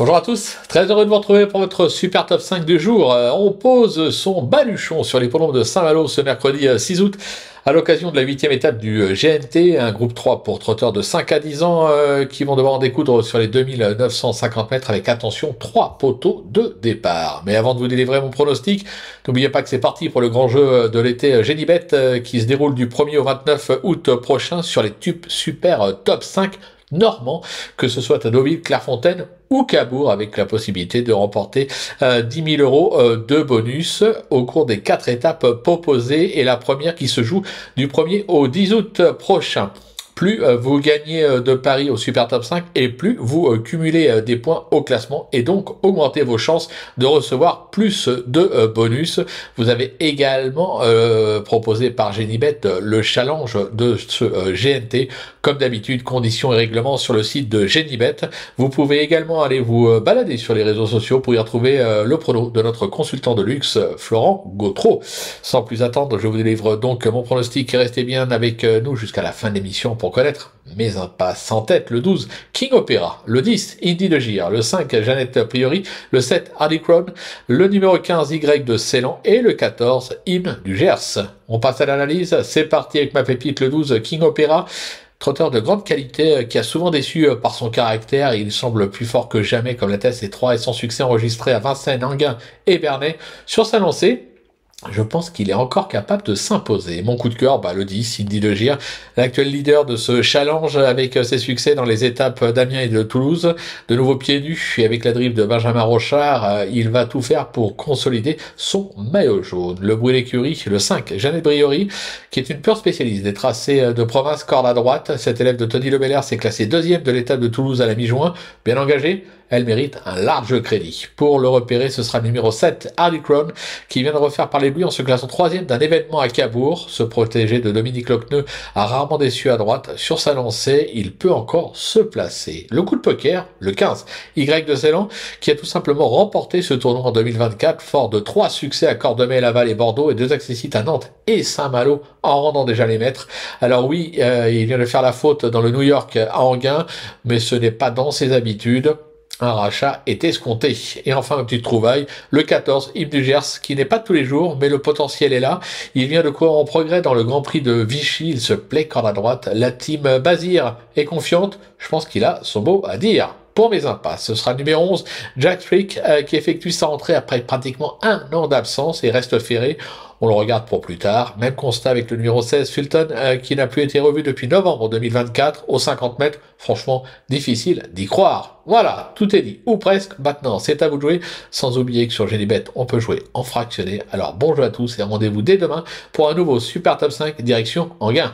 Bonjour à tous, très heureux de vous retrouver pour votre super top 5 du jour. On pose son baluchon sur les polombes de Saint-Malo ce mercredi 6 août à l'occasion de la 8e étape du GNT, un groupe 3 pour trotteurs de 5 à 10 ans qui vont devoir en découdre sur les 2950 mètres avec attention 3 poteaux de départ. Mais avant de vous délivrer mon pronostic, n'oubliez pas que c'est parti pour le grand jeu de l'été Génibet qui se déroule du 1er au 29 août prochain sur les tubes super top 5 normands, que ce soit à Deauville, Clairefontaine ou Cabourg, avec la possibilité de remporter 10 000 euros de bonus au cours des 4 étapes proposées et la première qui se joue du 1er au 10 août prochain. Plus vous gagnez de paris au Super Top 5 et plus vous cumulez des points au classement et donc augmentez vos chances de recevoir plus de bonus. Vous avez également proposé par Génibet le challenge de ce GNT. Comme d'habitude, conditions et règlements sur le site de Génibet. Vous pouvez également aller vous balader sur les réseaux sociaux pour y retrouver le prono de notre consultant de luxe, Florent Gautreau. Sans plus attendre, je vous délivre donc mon pronostic. Restez bien avec nous jusqu'à la fin de l'émission pour connaître mes impasses. En tête, le 12, King Opera, le 10, Indy de Gire, le 5, Jeannette Priori, le 7, Hardy Crown, le numéro 15, Y de Ceylan et le 14, Hymne du Gers. On passe à l'analyse, c'est parti avec ma pépite, le 12, King Opera. Trotteur de grande qualité qui a souvent déçu par son caractère, il semble plus fort que jamais comme l'attestent ses 3 et son succès enregistré à Vincennes, Enghien et Bernay. Sur sa lancée, je pense qu'il est encore capable de s'imposer. Mon coup de cœur, le 10, Indy de Gire, l'actuel leader de ce challenge avec ses succès dans les étapes d'Amiens et de Toulouse. De nouveau pieds nus et avec la drive de Benjamin Rochard, il va tout faire pour consolider son maillot jaune. Le bruit d'écurie, le 5, Jeannette Priori, qui est une pure spécialiste des tracés de province corde à droite. Cet élève de Tony Lebelair s'est classé 2e de l'étape de Toulouse à la mi-juin. Bien engagé, elle mérite un large crédit. Pour le repérer, ce sera le numéro 7, Hardy Crown, qui vient de refaire parler de lui en se classant 3e d'un événement à Cabourg. Ce protégé de Dominique Lochneux a rarement déçu à droite. Sur sa lancée, il peut encore se placer. Le coup de poker, le 15, Y de Ceylan, qui a tout simplement remporté ce tournoi en 2024, fort de 3 succès à Cordemais, Laval et Bordeaux, et 2 accessites à Nantes et Saint-Malo, en rendant déjà les maîtres. Alors oui, il vient de faire la faute dans le New York à Enghien, mais ce n'est pas dans ses habitudes. Un rachat est escompté. Et enfin, une petite trouvaille, le 14, Hymne du Gers, qui n'est pas de tous les jours, mais le potentiel est là. Il vient de courir en progrès dans le Grand Prix de Vichy, il se plaît corde à droite. La team Bazir est confiante, je pense qu'il a son mot à dire. Pour mes impasses, ce sera le numéro 11, Jack Trick, qui effectue sa rentrée après pratiquement un an d'absence et reste ferré. On le regarde pour plus tard. Même constat avec le numéro 16, Fulton, qui n'a plus été revu depuis novembre 2024 aux 50 mètres. Franchement, difficile d'y croire. Voilà, tout est dit, ou presque. Maintenant, c'est à vous de jouer. Sans oublier que sur Génibet, on peut jouer en fractionné. Alors, bon jeu à tous et rendez-vous dès demain pour un nouveau Super Top 5 direction Enghien.